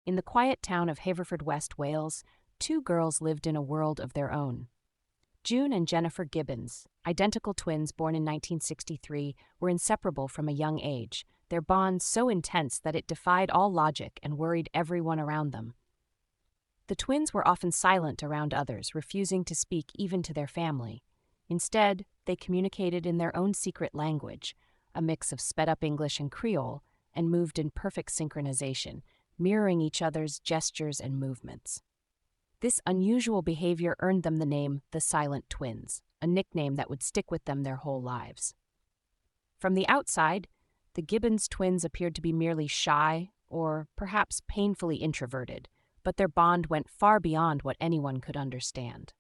In the quiet town of Haverfordwest, Wales, two girls lived in a world of their own. June and Jennifer Gibbons, identical twins born in 1963, were inseparable from a young age, their bond so intense that it defied all logic and worried everyone around them. The twins were often silent around others, refusing to speak even to their family. Instead, they communicated in their own secret language, a mix of sped-up English and Creole, and moved in perfect synchronization, mirroring each other's gestures and movements. This unusual behavior earned them the name the Silent Twins, a nickname that would stick with them their whole lives. From the outside, the Gibbons twins appeared to be merely shy or perhaps painfully introverted, but their bond went far beyond what anyone could understand.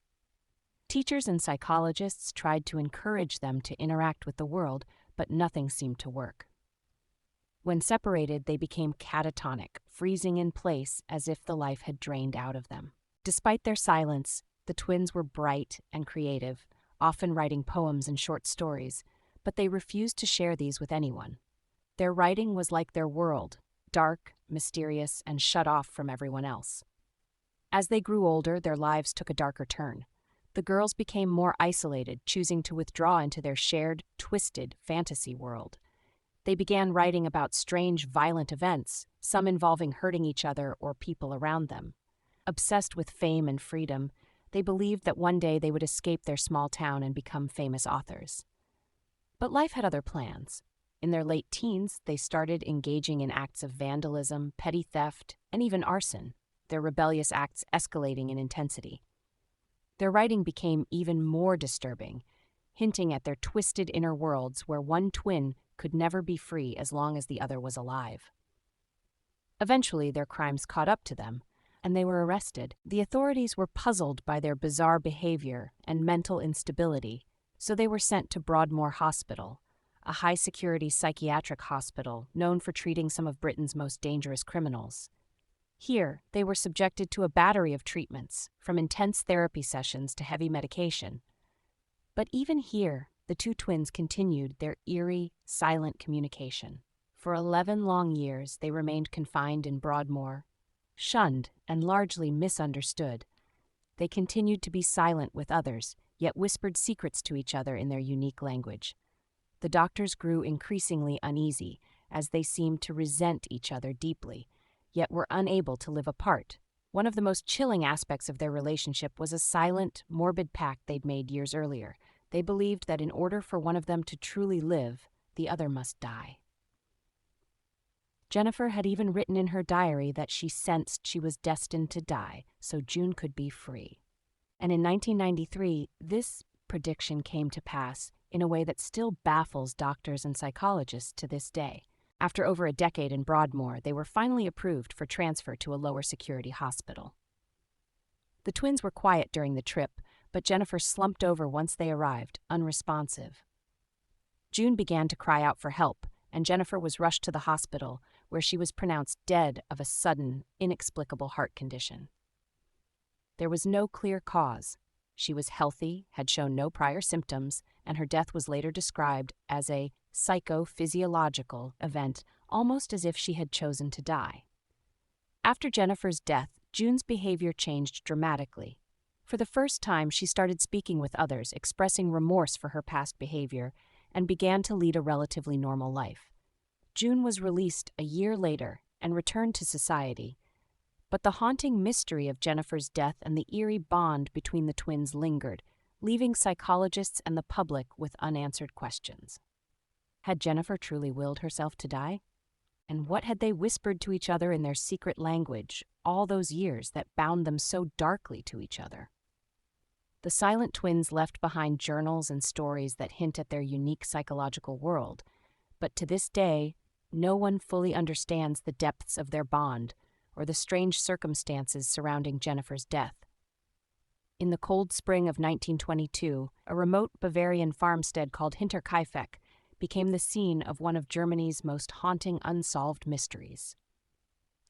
Teachers and psychologists tried to encourage them to interact with the world, but nothing seemed to work. When separated, they became catatonic, freezing in place as if the life had drained out of them. Despite their silence, the twins were bright and creative, often writing poems and short stories, but they refused to share these with anyone. Their writing was like their world, dark, mysterious, and shut off from everyone else. As they grew older, their lives took a darker turn. The girls became more isolated, choosing to withdraw into their shared, twisted fantasy world. They began writing about strange, violent events, some involving hurting each other or people around them. Obsessed with fame and freedom, they believed that one day they would escape their small town and become famous authors. But life had other plans. In their late teens, they started engaging in acts of vandalism, petty theft, and even arson, their rebellious acts escalating in intensity. Their writing became even more disturbing, hinting at their twisted inner worlds where one twin could never be free as long as the other was alive. Eventually, their crimes caught up to them, and they were arrested. The authorities were puzzled by their bizarre behavior and mental instability, so they were sent to Broadmoor Hospital, a high-security psychiatric hospital known for treating some of Britain's most dangerous criminals. Here, they were subjected to a battery of treatments, from intense therapy sessions to heavy medication. But even here, the two twins continued their eerie, silent communication. For 11 long years, they remained confined in Broadmoor, shunned and largely misunderstood. They continued to be silent with others, yet whispered secrets to each other in their unique language. The doctors grew increasingly uneasy, as they seemed to resent each other deeply, yet were unable to live apart. One of the most chilling aspects of their relationship was a silent, morbid pact they'd made years earlier. They believed that in order for one of them to truly live, the other must die. Jennifer had even written in her diary that she sensed she was destined to die, so June could be free. And in 1993, this prediction came to pass in a way that still baffles doctors and psychologists to this day. After over a decade in Broadmoor, they were finally approved for transfer to a lower security hospital. The twins were quiet during the trip, but Jennifer slumped over once they arrived, unresponsive. June began to cry out for help, and Jennifer was rushed to the hospital, where she was pronounced dead of a sudden, inexplicable heart condition. There was no clear cause. She was healthy, had shown no prior symptoms, and her death was later described as a psychophysiological event, almost as if she had chosen to die. After Jennifer's death, June's behavior changed dramatically. For the first time, she started speaking with others, expressing remorse for her past behavior, and began to lead a relatively normal life. June was released a year later and returned to society, but the haunting mystery of Jennifer's death and the eerie bond between the twins lingered, leaving psychologists and the public with unanswered questions. Had Jennifer truly willed herself to die? And what had they whispered to each other in their secret language all those years that bound them so darkly to each other? The Silent Twins left behind journals and stories that hint at their unique psychological world, but to this day, no one fully understands the depths of their bond or the strange circumstances surrounding Jennifer's death. In the cold spring of 1922, a remote Bavarian farmstead called Hinterkaifeck became the scene of one of Germany's most haunting unsolved mysteries.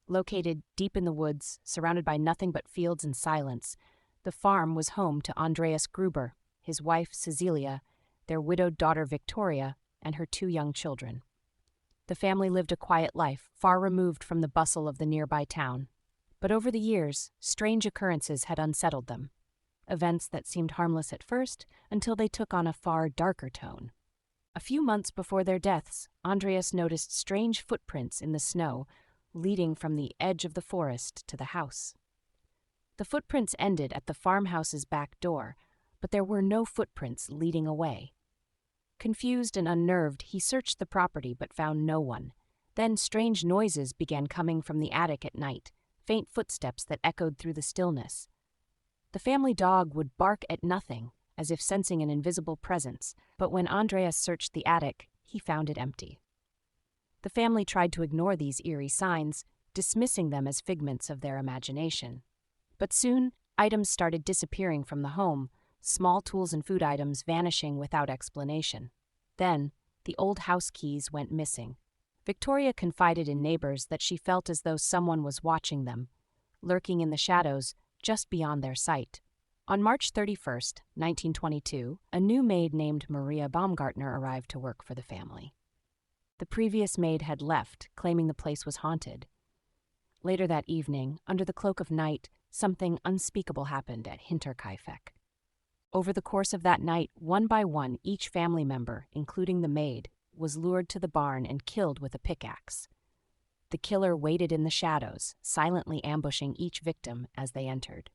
Located deep in the woods, surrounded by nothing but fields and silence, the farm was home to Andreas Gruber, his wife Cecilia, their widowed daughter Victoria, and her 2 young children. The family lived a quiet life, far removed from the bustle of the nearby town. But over the years, strange occurrences had unsettled them. Events that seemed harmless at first until they took on a far darker tone. A few months before their deaths, Andreas noticed strange footprints in the snow leading from the edge of the forest to the house. The footprints ended at the farmhouse's back door, but there were no footprints leading away. Confused and unnerved, he searched the property but found no one. Then strange noises began coming from the attic at night, faint footsteps that echoed through the stillness. The family dog would bark at nothing, as if sensing an invisible presence, but when Andreas searched the attic, he found it empty. The family tried to ignore these eerie signs, dismissing them as figments of their imagination. But soon, items started disappearing from the home, small tools and food items vanishing without explanation. Then, the old house keys went missing. Victoria confided in neighbors that she felt as though someone was watching them, lurking in the shadows just beyond their sight. On March 31st, 1922, a new maid named Maria Baumgartner arrived to work for the family. The previous maid had left, claiming the place was haunted. Later that evening, under the cloak of night, something unspeakable happened at Hinterkaifeck. Over the course of that night, one by one, each family member, including the maid, was lured to the barn and killed with a pickaxe. The killer waited in the shadows, silently ambushing each victim as they entered.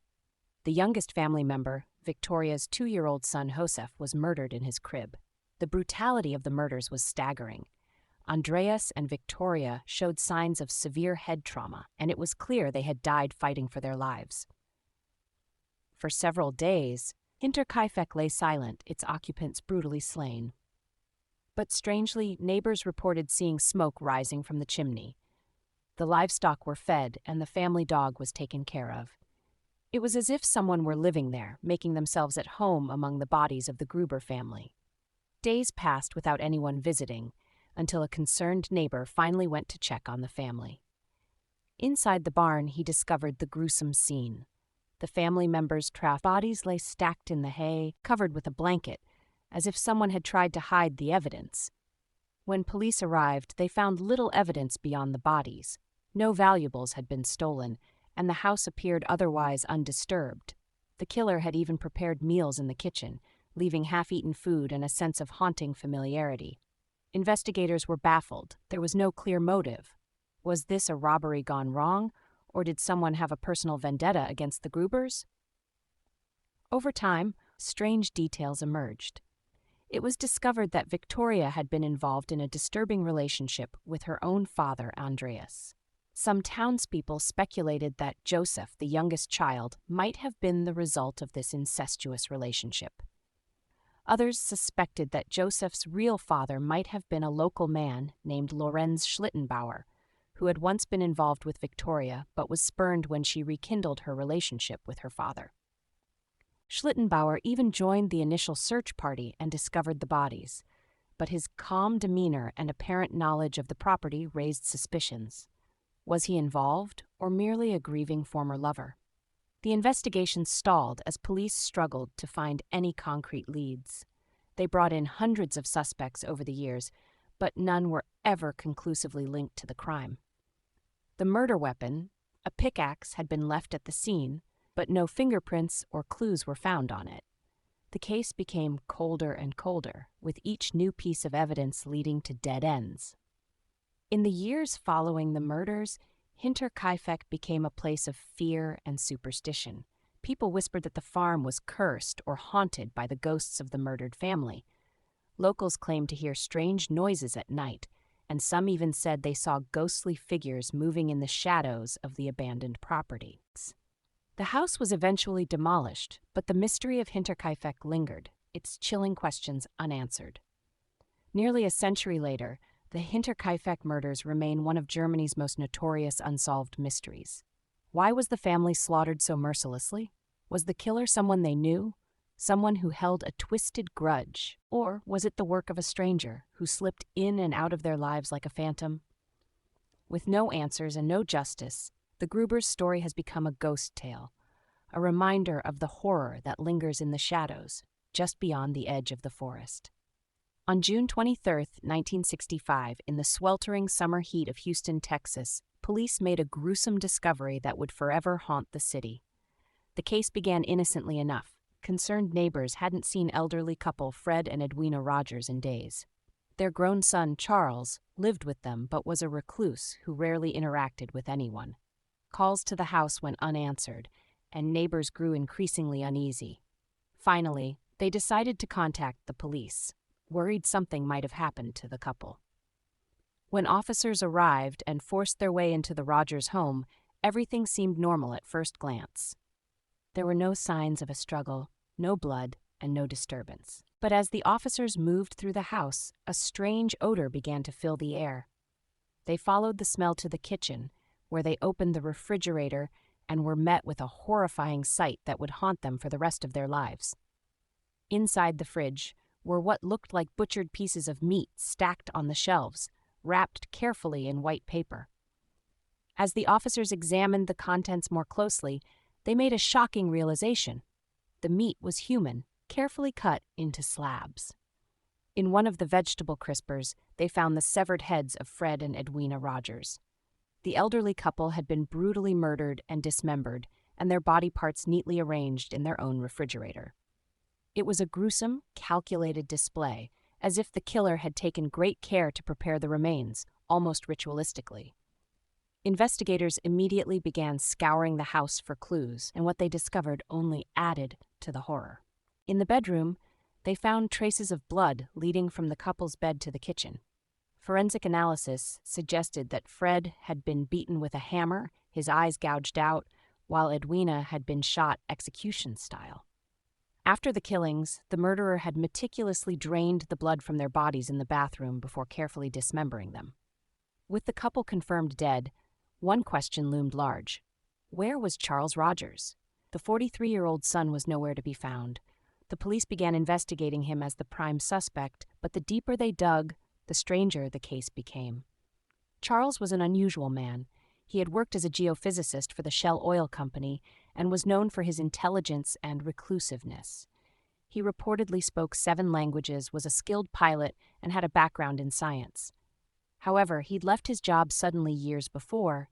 The youngest family member, Victoria's 2-year-old son Josef, was murdered in his crib. The brutality of the murders was staggering. Andreas and Victoria showed signs of severe head trauma, and it was clear they had died fighting for their lives. For several days, Hinterkaifeck lay silent, its occupants brutally slain. But strangely, neighbors reported seeing smoke rising from the chimney. The livestock were fed, and the family dog was taken care of. It was as if someone were living there, making themselves at home among the bodies of the Gruber family. Days passed without anyone visiting, until a concerned neighbor finally went to check on the family. Inside the barn, he discovered the gruesome scene. The family members' trapped bodies lay stacked in the hay, covered with a blanket, as if someone had tried to hide the evidence. When police arrived, they found little evidence beyond the bodies. No valuables had been stolen, and the house appeared otherwise undisturbed. The killer had even prepared meals in the kitchen, leaving half-eaten food and a sense of haunting familiarity. Investigators were baffled. There was no clear motive. Was this a robbery gone wrong, or did someone have a personal vendetta against the Grubers? Over time, strange details emerged. It was discovered that Victoria had been involved in a disturbing relationship with her own father, Andreas. Some townspeople speculated that Joseph, the youngest child, might have been the result of this incestuous relationship. Others suspected that Joseph's real father might have been a local man named Lorenz Schlittenbauer, who had once been involved with Victoria but was spurned when she rekindled her relationship with her father. Schlittenbauer even joined the initial search party and discovered the bodies, but his calm demeanor and apparent knowledge of the property raised suspicions. Was he involved, or merely a grieving former lover? The investigation stalled as police struggled to find any concrete leads. They brought in hundreds of suspects over the years, but none were ever conclusively linked to the crime. The murder weapon, a pickaxe, had been left at the scene, but no fingerprints or clues were found on it. The case became colder and colder, with each new piece of evidence leading to dead ends. In the years following the murders, Hinterkaifeck became a place of fear and superstition. People whispered that the farm was cursed or haunted by the ghosts of the murdered family. Locals claimed to hear strange noises at night, and some even said they saw ghostly figures moving in the shadows of the abandoned properties. The house was eventually demolished, but the mystery of Hinterkaifeck lingered, its chilling questions unanswered. Nearly a century later, the Hinterkaifeck murders remain one of Germany's most notorious unsolved mysteries. Why was the family slaughtered so mercilessly? Was the killer someone they knew? Someone who held a twisted grudge? Or was it the work of a stranger who slipped in and out of their lives like a phantom? With no answers and no justice, the Grubers' story has become a ghost tale, a reminder of the horror that lingers in the shadows just beyond the edge of the forest. On June 23, 1965, in the sweltering summer heat of Houston, Texas, police made a gruesome discovery that would forever haunt the city. The case began innocently enough. Concerned neighbors hadn't seen elderly couple Fred and Edwina Rogers in days. Their grown son, Charles, lived with them but was a recluse who rarely interacted with anyone. Calls to the house went unanswered, and neighbors grew increasingly uneasy. Finally, they decided to contact the police, worried something might have happened to the couple. When officers arrived and forced their way into the Rogers home, everything seemed normal at first glance. There were no signs of a struggle, no blood, and no disturbance. But as the officers moved through the house, a strange odor began to fill the air. They followed the smell to the kitchen, where they opened the refrigerator and were met with a horrifying sight that would haunt them for the rest of their lives. Inside the fridge were what looked like butchered pieces of meat stacked on the shelves, wrapped carefully in white paper. As the officers examined the contents more closely, they made a shocking realization. The meat was human, carefully cut into slabs. In one of the vegetable crispers, they found the severed heads of Fred and Edwina Rogers. The elderly couple had been brutally murdered and dismembered, and their body parts neatly arranged in their own refrigerator. It was a gruesome, calculated display, as if the killer had taken great care to prepare the remains, almost ritualistically. Investigators immediately began scouring the house for clues, and what they discovered only added to the horror. In the bedroom, they found traces of blood leading from the couple's bed to the kitchen. Forensic analysis suggested that Fred had been beaten with a hammer, his eyes gouged out, while Edwina had been shot execution style. After the killings, the murderer had meticulously drained the blood from their bodies in the bathroom before carefully dismembering them. With the couple confirmed dead, one question loomed large. Where was Charles Rogers? The 43-year-old son was nowhere to be found. The police began investigating him as the prime suspect, but the deeper they dug, the stranger the case became. Charles was an unusual man. He had worked as a geophysicist for the Shell Oil Company and was known for his intelligence and reclusiveness. He reportedly spoke 7 languages, was a skilled pilot, and had a background in science. However, he'd left his job suddenly years before,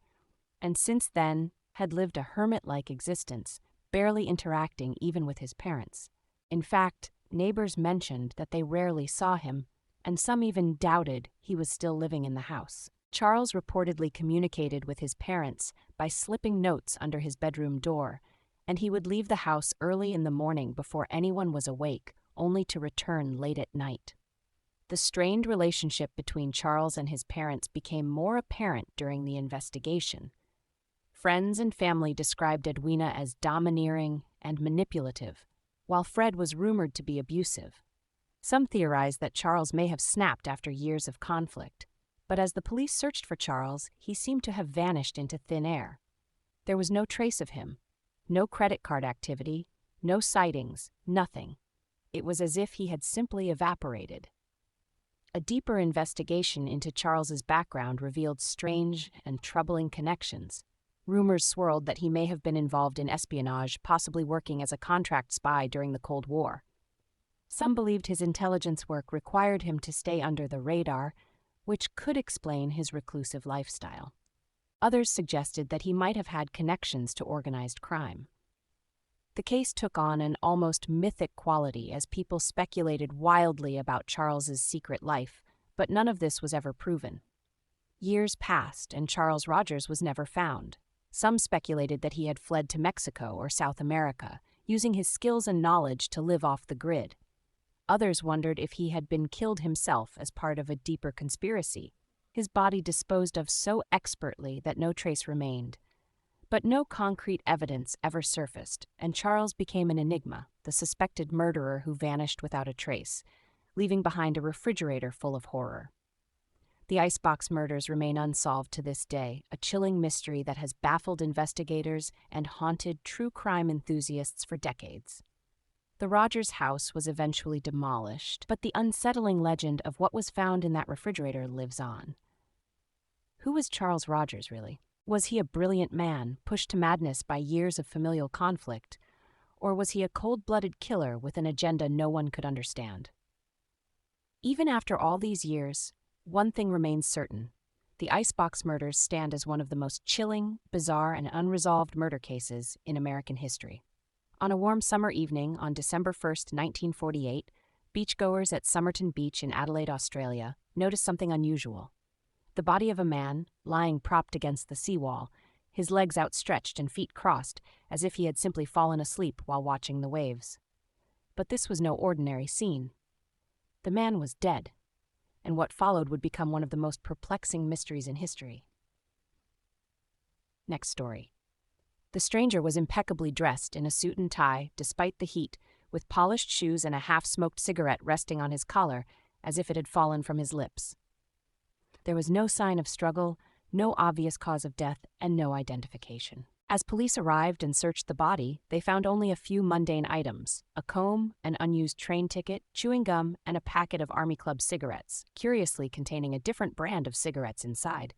and since then had lived a hermit-like existence, barely interacting even with his parents. In fact, neighbors mentioned that they rarely saw him, and some even doubted he was still living in the house. Charles reportedly communicated with his parents by slipping notes under his bedroom door, and he would leave the house early in the morning before anyone was awake, only to return late at night. The strained relationship between Charles and his parents became more apparent during the investigation. Friends and family described Edwina as domineering and manipulative, while Fred was rumored to be abusive. Some theorized that Charles may have snapped after years of conflict, but as the police searched for Charles, he seemed to have vanished into thin air. There was no trace of him, no credit card activity, no sightings, nothing. It was as if he had simply evaporated. A deeper investigation into Charles's background revealed strange and troubling connections. Rumors swirled that he may have been involved in espionage, possibly working as a contract spy during the Cold War. Some believed his intelligence work required him to stay under the radar, which could explain his reclusive lifestyle. Others suggested that he might have had connections to organized crime. The case took on an almost mythic quality as people speculated wildly about Charles's secret life, but none of this was ever proven. Years passed, and Charles Rogers was never found. Some speculated that he had fled to Mexico or South America, using his skills and knowledge to live off the grid. Others wondered if he had been killed himself as part of a deeper conspiracy, his body disposed of so expertly that no trace remained. But no concrete evidence ever surfaced, and Charles became an enigma, the suspected murderer who vanished without a trace, leaving behind a refrigerator full of horror. The Icebox murders remain unsolved to this day, a chilling mystery that has baffled investigators and haunted true crime enthusiasts for decades. The Rogers house was eventually demolished, but the unsettling legend of what was found in that refrigerator lives on. Who was Charles Rogers, really? Was he a brilliant man, pushed to madness by years of familial conflict? Or was he a cold-blooded killer with an agenda no one could understand? Even after all these years, one thing remains certain. The Icebox murders stand as one of the most chilling, bizarre, and unresolved murder cases in American history. On a warm summer evening on December 1st, 1948, beachgoers at Somerton Beach in Adelaide, Australia, noticed something unusual. The body of a man, lying propped against the seawall, his legs outstretched and feet crossed, as if he had simply fallen asleep while watching the waves. But this was no ordinary scene. The man was dead, and what followed would become one of the most perplexing mysteries in history. Next story. The stranger was impeccably dressed in a suit and tie, despite the heat, with polished shoes and a half-smoked cigarette resting on his collar, as if it had fallen from his lips. There was no sign of struggle, no obvious cause of death, and no identification. As police arrived and searched the body, they found only a few mundane items: a comb, an unused train ticket, chewing gum, and a packet of Army Club cigarettes, curiously containing a different brand of cigarettes inside.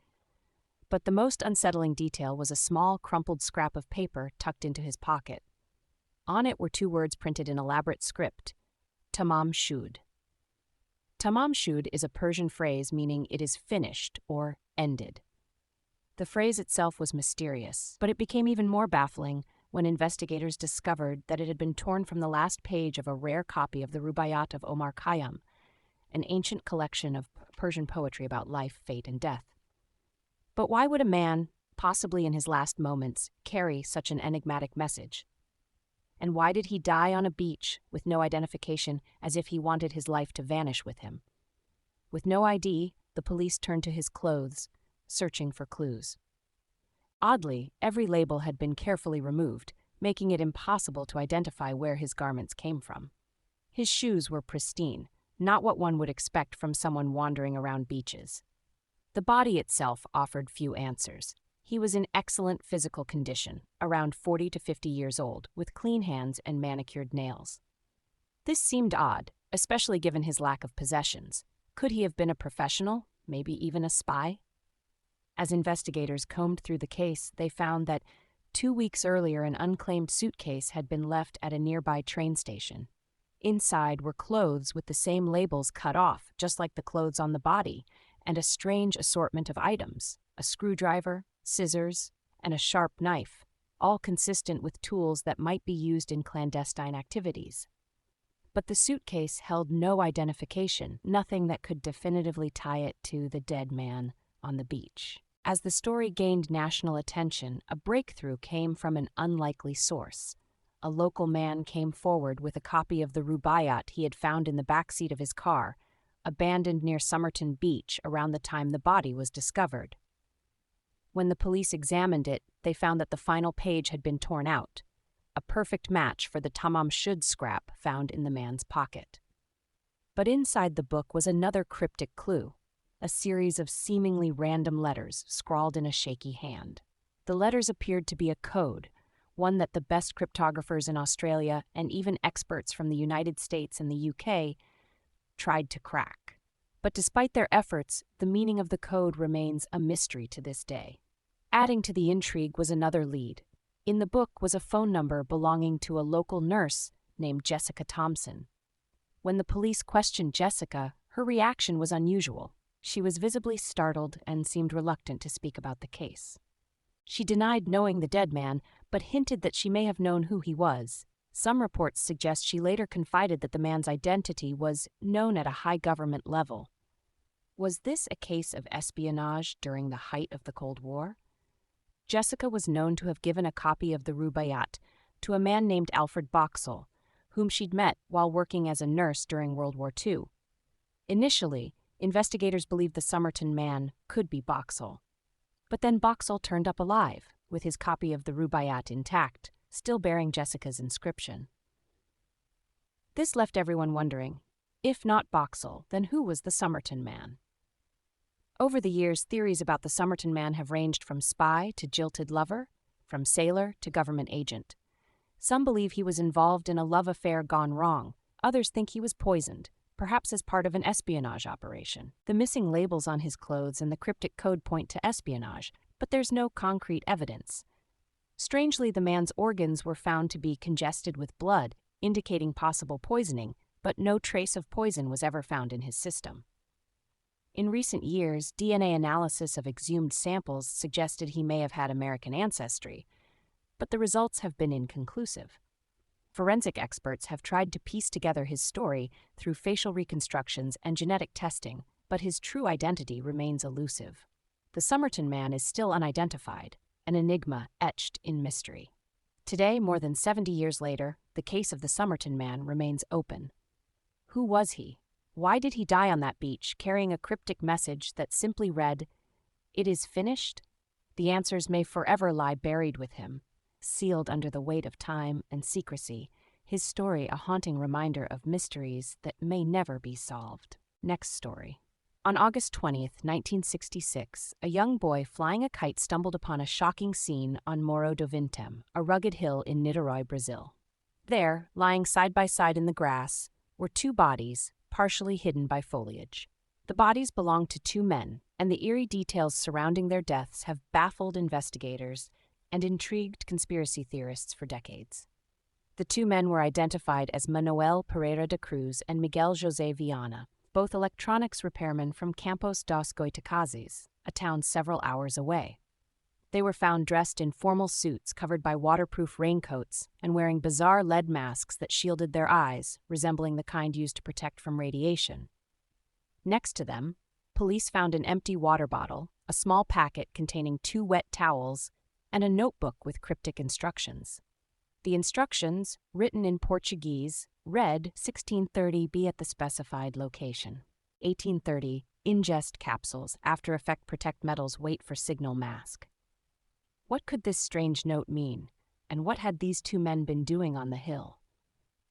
But the most unsettling detail was a small, crumpled scrap of paper tucked into his pocket. On it were two words printed in elaborate script: Tamam shud. Tamam shud is a Persian phrase meaning it is finished or ended. The phrase itself was mysterious, but it became even more baffling when investigators discovered that it had been torn from the last page of a rare copy of the Rubaiyat of Omar Khayyam, an ancient collection of Persian poetry about life, fate, and death. But why would a man, possibly in his last moments, carry such an enigmatic message? And why did he die on a beach with no identification, as if he wanted his life to vanish with him? With no ID, the police turned to his clothes, searching for clues. Oddly, every label had been carefully removed, making it impossible to identify where his garments came from. His shoes were pristine, not what one would expect from someone wandering around beaches. The body itself offered few answers. He was in excellent physical condition, around 40 to 50 years old, with clean hands and manicured nails. This seemed odd, especially given his lack of possessions. Could he have been a professional, maybe even a spy? As investigators combed through the case, they found that 2 weeks earlier an unclaimed suitcase had been left at a nearby train station. Inside were clothes with the same labels cut off, just like the clothes on the body, and a strange assortment of items: a screwdriver, scissors, and a sharp knife, all consistent with tools that might be used in clandestine activities. But the suitcase held no identification, nothing that could definitively tie it to the dead man on the beach. As the story gained national attention, a breakthrough came from an unlikely source. A local man came forward with a copy of the Rubaiyat he had found in the backseat of his car, abandoned near Somerton Beach around the time the body was discovered. When the police examined it, they found that the final page had been torn out, a perfect match for the Tamam shud scrap found in the man's pocket. But inside the book was another cryptic clue: a series of seemingly random letters scrawled in a shaky hand. The letters appeared to be a code, one that the best cryptographers in Australia and even experts from the United States and the UK tried to crack. But despite their efforts, the meaning of the code remains a mystery to this day. Adding to the intrigue was another lead. In the book was a phone number belonging to a local nurse named Jessica Thompson. When the police questioned Jessica, her reaction was unusual. She was visibly startled and seemed reluctant to speak about the case. She denied knowing the dead man, but hinted that she may have known who he was. Some reports suggest she later confided that the man's identity was known at a high government level. Was this a case of espionage during the height of the Cold War? Jessica was known to have given a copy of the Rubaiyat to a man named Alfred Boxall, whom she'd met while working as a nurse during World War II. Initially, investigators believed the Somerton man could be Boxall. But then Boxall turned up alive, with his copy of the Rubaiyat intact, still bearing Jessica's inscription. This left everyone wondering, if not Boxall, then who was the Somerton man? Over the years, theories about the Somerton man have ranged from spy to jilted lover, from sailor to government agent. Some believe he was involved in a love affair gone wrong. Others think he was poisoned, perhaps as part of an espionage operation. The missing labels on his clothes and the cryptic code point to espionage, but there's no concrete evidence. Strangely, the man's organs were found to be congested with blood, indicating possible poisoning, but no trace of poison was ever found in his system. In recent years, DNA analysis of exhumed samples suggested he may have had American ancestry, but the results have been inconclusive. Forensic experts have tried to piece together his story through facial reconstructions and genetic testing, but his true identity remains elusive. The Somerton Man is still unidentified, an enigma etched in mystery. Today, more than 70 years later, the case of the Somerton Man remains open. Who was he? Why did he die on that beach, carrying a cryptic message that simply read, "It is finished"? The answers may forever lie buried with him, sealed under the weight of time and secrecy, his story a haunting reminder of mysteries that may never be solved. Next story. On August 20th, 1966, a young boy flying a kite stumbled upon a shocking scene on Morro do Vintém, a rugged hill in Niterói, Brazil. There, lying side by side in the grass, were two bodies, partially hidden by foliage. The bodies belonged to two men, and the eerie details surrounding their deaths have baffled investigators and intrigued conspiracy theorists for decades. The two men were identified as Manuel Pereira da Cruz and Miguel José Viana, both electronics repairmen from Campos dos Goitacazes, a town several hours away. They were found dressed in formal suits covered by waterproof raincoats and wearing bizarre lead masks that shielded their eyes, resembling the kind used to protect from radiation. Next to them, police found an empty water bottle, a small packet containing 2 wet towels, and a notebook with cryptic instructions. The instructions, written in Portuguese, read 1630 be at the specified location. 1830 ingest capsules, after effect protect metals, wait for signal mask. What could this strange note mean, and what had these two men been doing on the hill?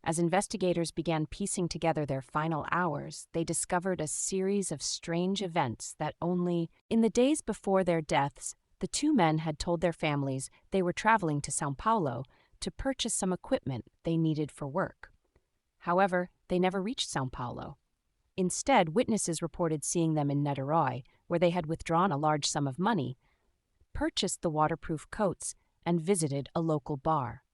As investigators began piecing together their final hours, they discovered a series of strange events that only, in the days before their deaths, the two men had told their families they were traveling to São Paulo to purchase some equipment they needed for work. However, they never reached São Paulo. Instead, witnesses reported seeing them in Niterói, where they had withdrawn a large sum of money, purchased the waterproof coats, and visited a local bar.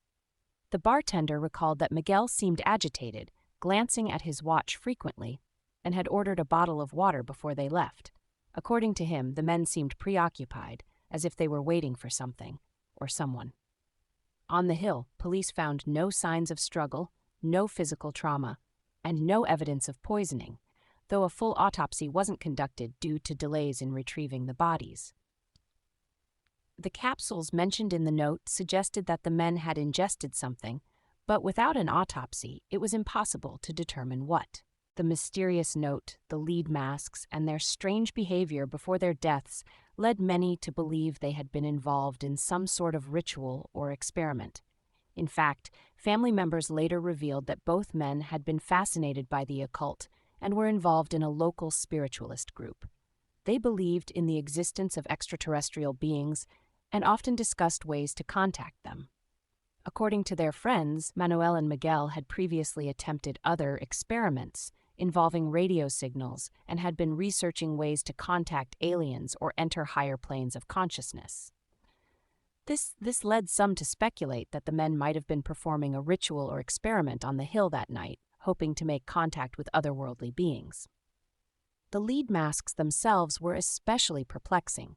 The bartender recalled that Miguel seemed agitated, glancing at his watch frequently, and had ordered a bottle of water before they left. According to him, the men seemed preoccupied, as if they were waiting for something or someone. On the hill, police found no signs of struggle, no physical trauma, and no evidence of poisoning, though a full autopsy wasn't conducted due to delays in retrieving the bodies. The capsules mentioned in the note suggested that the men had ingested something, but without an autopsy, it was impossible to determine what. The mysterious note, the lead masks, and their strange behavior before their deaths led many to believe they had been involved in some sort of ritual or experiment. In fact, family members later revealed that both men had been fascinated by the occult and were involved in a local spiritualist group. They believed in the existence of extraterrestrial beings and often discussed ways to contact them. According to their friends, Manuel and Miguel had previously attempted other experiments involving radio signals and had been researching ways to contact aliens or enter higher planes of consciousness. This led some to speculate that the men might have been performing a ritual or experiment on the hill that night, hoping to make contact with otherworldly beings. The lead masks themselves were especially perplexing.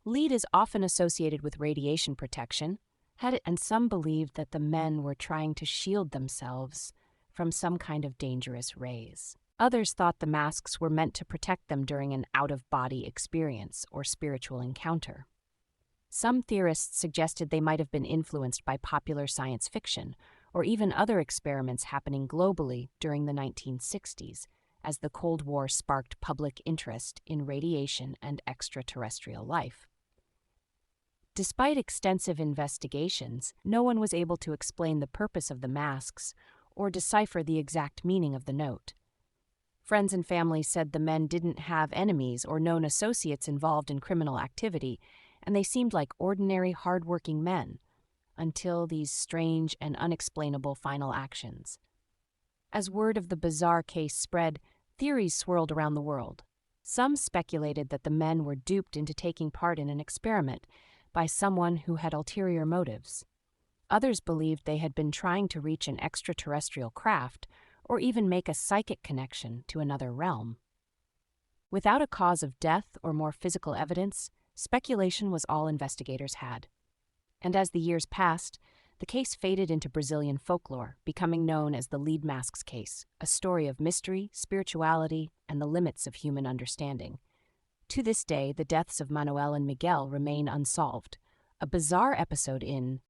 Lead is often associated with radiation protection, and some believed that the men were trying to shield themselves from some kind of dangerous rays. Others thought the masks were meant to protect them during an out-of-body experience or spiritual encounter. Some theorists suggested they might have been influenced by popular science fiction or even other experiments happening globally during the 1960s, as the Cold War sparked public interest in radiation and extraterrestrial life. Despite extensive investigations, no one was able to explain the purpose of the masks or decipher the exact meaning of the note. Friends and family said the men didn't have enemies or known associates involved in criminal activity, and they seemed like ordinary, hard-working men, until these strange and unexplainable final actions. As word of the bizarre case spread, theories swirled around the world. Some speculated that the men were duped into taking part in an experiment by someone who had ulterior motives. Others believed they had been trying to reach an extraterrestrial craft or even make a psychic connection to another realm. Without a cause of death or more physical evidence, speculation was all investigators had. And as the years passed, the case faded into Brazilian folklore, becoming known as the Lead Masks case, a story of mystery, spirituality, and the limits of human understanding. To this day, the deaths of Manuel and Miguel remain unsolved, a bizarre episode in